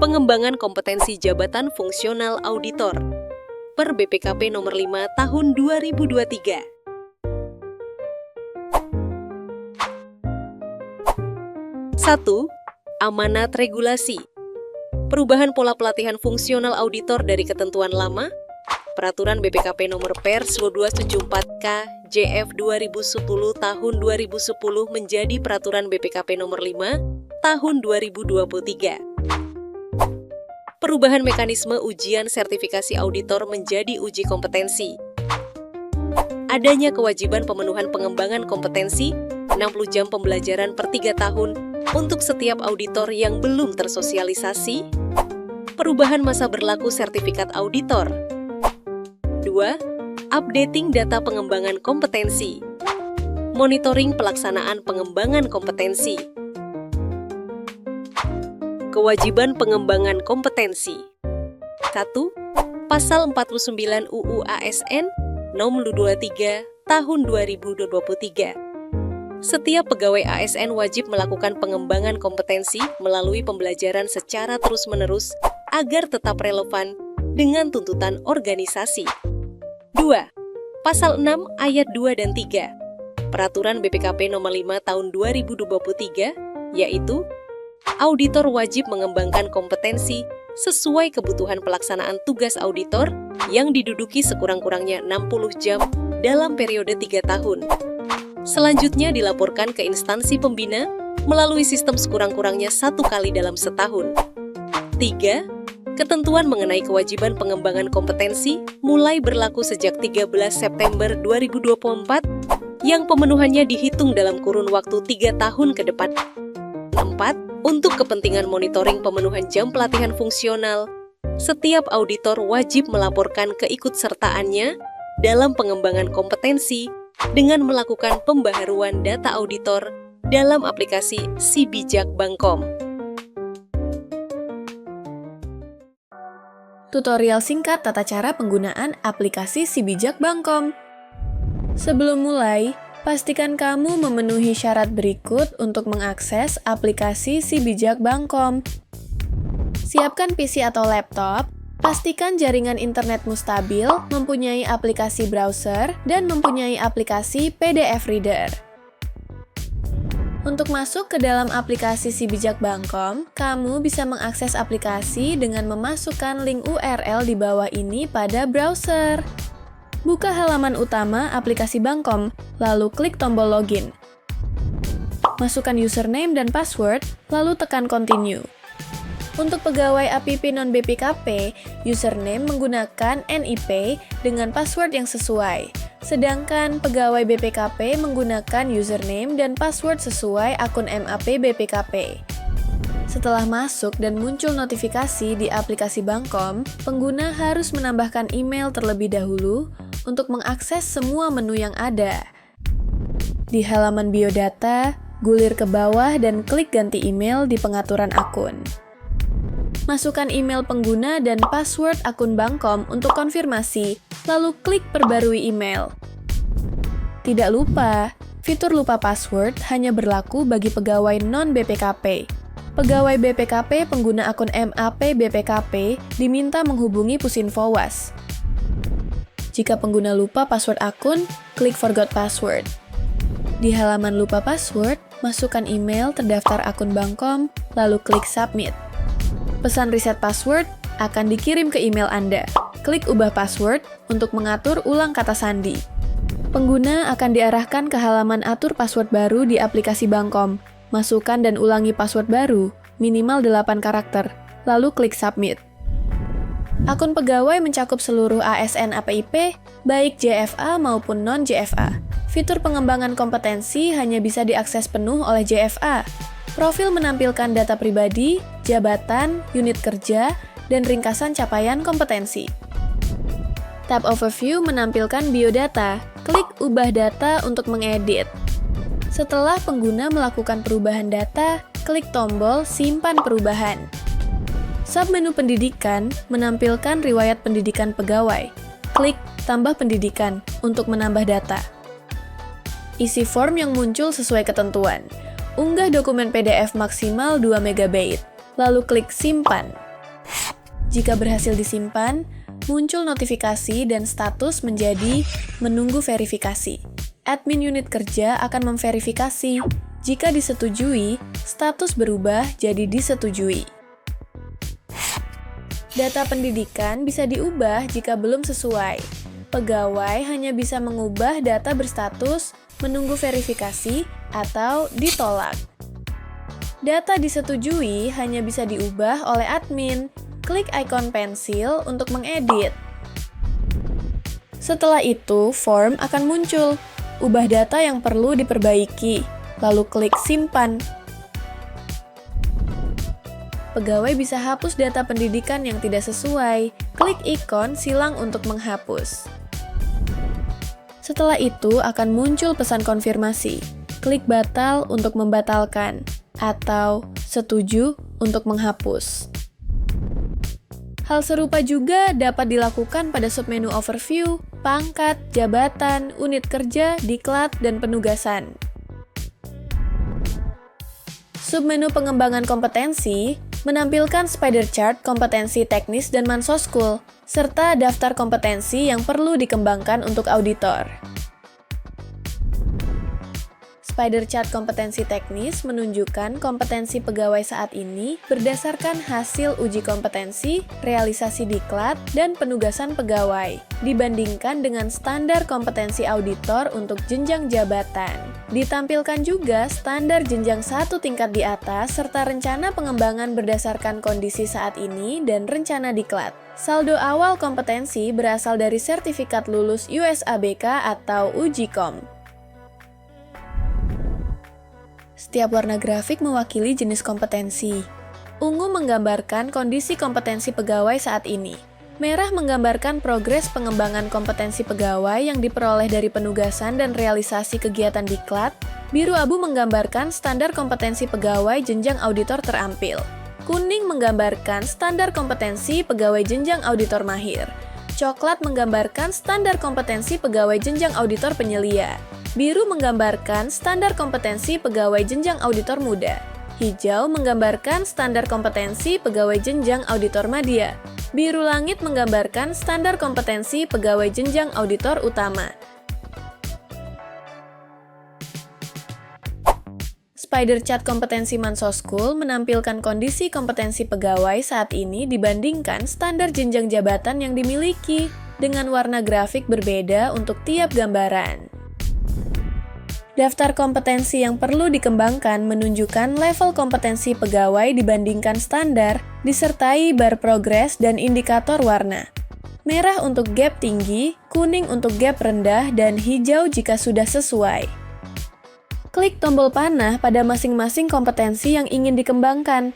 Pengembangan kompetensi jabatan fungsional auditor per BPKP nomor 5 tahun 2023. 1. Amanat regulasi. Perubahan pola pelatihan fungsional auditor dari ketentuan lama, Peraturan BPKP nomor Pers 1274 K JF 2010 tahun 2010 menjadi Peraturan BPKP nomor 5 tahun 2023. Perubahan mekanisme ujian sertifikasi auditor menjadi uji kompetensi. Adanya kewajiban pemenuhan pengembangan kompetensi 60 jam pembelajaran per 3 tahun untuk setiap auditor yang belum tersosialisasi. Perubahan masa berlaku sertifikat auditor. 2. Updating data pengembangan kompetensi. Monitoring pelaksanaan pengembangan kompetensi. Kewajiban pengembangan kompetensi. 1. Pasal 49 UU ASN Nomor 23 Tahun 2023. Setiap pegawai ASN wajib melakukan pengembangan kompetensi melalui pembelajaran secara terus-menerus agar tetap relevan dengan tuntutan organisasi. 2. Pasal 6 ayat 2 dan 3 Peraturan BPKP nomor 5 tahun 2023, yaitu auditor wajib mengembangkan kompetensi sesuai kebutuhan pelaksanaan tugas auditor yang diduduki sekurang-kurangnya 60 jam dalam periode 3 tahun. Selanjutnya dilaporkan ke instansi pembina melalui sistem sekurang-kurangnya 1 kali dalam setahun. 3. Ketentuan mengenai kewajiban pengembangan kompetensi mulai berlaku sejak 13 September 2024 yang pemenuhannya dihitung dalam kurun waktu 3 tahun ke depan. 4. Untuk kepentingan monitoring pemenuhan jam pelatihan fungsional, setiap auditor wajib melaporkan keikutsertaannya dalam pengembangan kompetensi dengan melakukan pembaharuan data auditor dalam aplikasi SiBijak Bangkom. Tutorial singkat tata cara penggunaan aplikasi SiBijak Bangkom. Sebelum mulai, pastikan kamu memenuhi syarat berikut untuk mengakses aplikasi SiBijak Bangkom. Siapkan PC atau laptop, pastikan jaringan internetmu stabil, mempunyai aplikasi browser, dan mempunyai aplikasi PDF Reader. Untuk masuk ke dalam aplikasi SiBijak Bangkom, kamu bisa mengakses aplikasi dengan memasukkan link URL di bawah ini pada browser. Buka halaman utama aplikasi Bangkom, lalu klik tombol login. Masukkan username dan password, lalu tekan continue. Untuk pegawai APP non-BPKP, username menggunakan NIP dengan password yang sesuai. Sedangkan pegawai BPKP menggunakan username dan password sesuai akun MAP BPKP. Setelah masuk dan muncul notifikasi di aplikasi Bangkom, pengguna harus menambahkan email terlebih dahulu untuk mengakses semua menu yang ada. Di halaman biodata, gulir ke bawah dan klik ganti email di pengaturan akun. Masukkan email pengguna dan password akun Bangkom untuk konfirmasi, lalu klik perbarui email. Tidak lupa, fitur lupa password hanya berlaku bagi pegawai non-BPKP. Pegawai BPKP pengguna akun MAP BPKP diminta menghubungi Pusinfowas. Jika pengguna lupa password akun, klik Forgot Password. Di halaman lupa password, masukkan email terdaftar akun Bangkom, lalu klik Submit. Pesan reset password akan dikirim ke email Anda. Klik ubah password untuk mengatur ulang kata sandi. Pengguna akan diarahkan ke halaman atur password baru di aplikasi Bangkom. Masukkan dan ulangi password baru, minimal 8 karakter, lalu klik Submit. Akun pegawai mencakup seluruh ASN APIP, baik JFA maupun non-JFA. Fitur pengembangan kompetensi hanya bisa diakses penuh oleh JFA. Profil menampilkan data pribadi, jabatan, unit kerja, dan ringkasan capaian kompetensi. Tab Overview menampilkan biodata. Klik Ubah Data untuk mengedit. Setelah pengguna melakukan perubahan data, klik tombol Simpan Perubahan. Submenu Pendidikan menampilkan riwayat pendidikan pegawai. Klik Tambah Pendidikan untuk menambah data. Isi form yang muncul sesuai ketentuan. Unggah dokumen PDF maksimal 2 MB, lalu klik Simpan. Jika berhasil disimpan, muncul notifikasi dan status menjadi menunggu verifikasi. Admin unit kerja akan memverifikasi. Jika disetujui, status berubah jadi disetujui. Data pendidikan bisa diubah jika belum sesuai. Pegawai hanya bisa mengubah data berstatus menunggu verifikasi atau ditolak. Data disetujui hanya bisa diubah oleh admin. Klik ikon pensil untuk mengedit. Setelah itu, form akan muncul. Ubah data yang perlu diperbaiki, lalu klik simpan. Pegawai bisa hapus data pendidikan yang tidak sesuai. Klik ikon silang untuk menghapus. Setelah itu akan muncul pesan konfirmasi. Klik batal untuk membatalkan, atau setuju untuk menghapus. Hal serupa juga dapat dilakukan pada submenu overview, pangkat, jabatan, unit kerja, diklat, dan penugasan. Submenu pengembangan kompetensi menampilkan spider chart kompetensi teknis dan Mansoskul, serta daftar kompetensi yang perlu dikembangkan untuk auditor. Spider chart kompetensi teknis menunjukkan kompetensi pegawai saat ini berdasarkan hasil uji kompetensi, realisasi diklat, dan penugasan pegawai, dibandingkan dengan standar kompetensi auditor untuk jenjang jabatan. Ditampilkan juga standar jenjang 1 tingkat di atas serta rencana pengembangan berdasarkan kondisi saat ini dan rencana diklat. Saldo awal kompetensi berasal dari sertifikat lulus USABK atau uji kom. Setiap warna grafik mewakili jenis kompetensi. Ungu menggambarkan kondisi kompetensi pegawai saat ini. Merah menggambarkan progres pengembangan kompetensi pegawai yang diperoleh dari penugasan dan realisasi kegiatan diklat. Biru abu menggambarkan standar kompetensi pegawai jenjang auditor terampil. Kuning menggambarkan standar kompetensi pegawai jenjang auditor mahir. Coklat menggambarkan standar kompetensi pegawai jenjang auditor penyelia. Biru menggambarkan standar kompetensi pegawai jenjang auditor muda. Hijau menggambarkan standar kompetensi pegawai jenjang auditor madya. Biru langit menggambarkan standar kompetensi pegawai jenjang auditor utama. Spider chart kompetensi Mansoskul menampilkan kondisi kompetensi pegawai saat ini dibandingkan standar jenjang jabatan yang dimiliki, dengan warna grafik berbeda untuk tiap gambaran. Daftar kompetensi yang perlu dikembangkan menunjukkan level kompetensi pegawai dibandingkan standar, disertai bar progres dan indikator warna. Merah untuk gap tinggi, kuning untuk gap rendah, dan hijau jika sudah sesuai. Klik tombol panah pada masing-masing kompetensi yang ingin dikembangkan.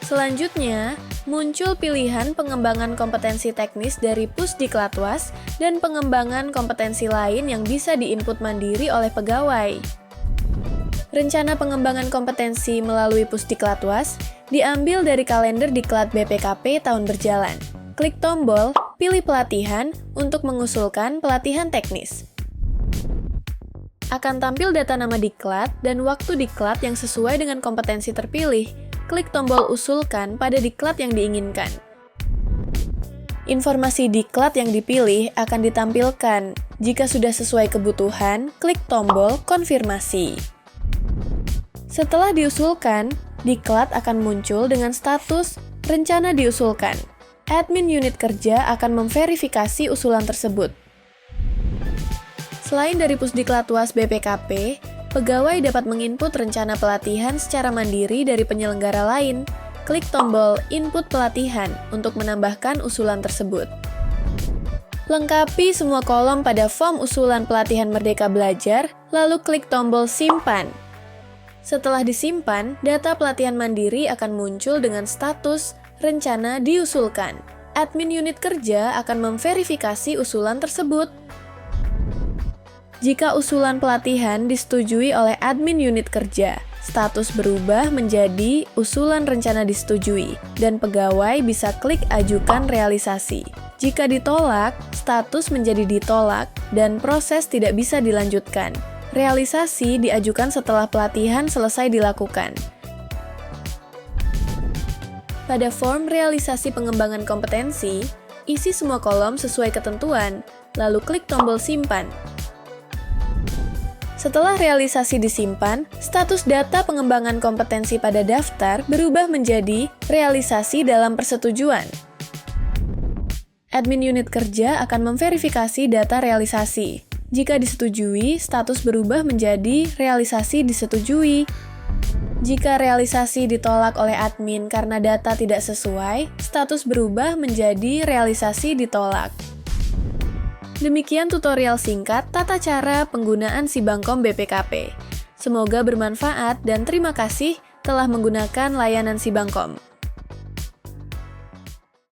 Selanjutnya, muncul pilihan pengembangan kompetensi teknis dari Pusdiklatwas dan pengembangan kompetensi lain yang bisa diinput mandiri oleh pegawai. Rencana pengembangan kompetensi melalui Pusdiklatwas diambil dari kalender diklat BPKP tahun berjalan. Klik tombol Pilih Pelatihan untuk mengusulkan pelatihan teknis. Akan tampil data nama diklat dan waktu diklat yang sesuai dengan kompetensi terpilih. Klik tombol Usulkan pada diklat yang diinginkan. Informasi diklat yang dipilih akan ditampilkan. Jika sudah sesuai kebutuhan, klik tombol Konfirmasi. Setelah diusulkan, diklat akan muncul dengan status Rencana diusulkan. Admin unit kerja akan memverifikasi usulan tersebut. Selain dari Pusdiklatwas BPKP, pegawai dapat menginput rencana pelatihan secara mandiri dari penyelenggara lain. Klik tombol Input Pelatihan untuk menambahkan usulan tersebut. Lengkapi semua kolom pada form usulan pelatihan Merdeka Belajar, lalu klik tombol Simpan. Setelah disimpan, data pelatihan mandiri akan muncul dengan status Rencana diusulkan. Admin unit kerja akan memverifikasi usulan tersebut. Jika usulan pelatihan disetujui oleh admin unit kerja, status berubah menjadi usulan rencana disetujui, dan pegawai bisa klik ajukan realisasi. Jika ditolak, status menjadi ditolak, dan proses tidak bisa dilanjutkan. Realisasi diajukan setelah pelatihan selesai dilakukan. Pada form realisasi pengembangan kompetensi, isi semua kolom sesuai ketentuan, lalu klik tombol simpan. Setelah realisasi disimpan, status data pengembangan kompetensi pada daftar berubah menjadi realisasi dalam persetujuan. Admin unit kerja akan memverifikasi data realisasi. Jika disetujui, status berubah menjadi realisasi disetujui. Jika realisasi ditolak oleh admin karena data tidak sesuai, status berubah menjadi realisasi ditolak. Demikian tutorial singkat tata cara penggunaan Sibangkom BPKP. Semoga bermanfaat dan terima kasih telah menggunakan layanan Sibangkom.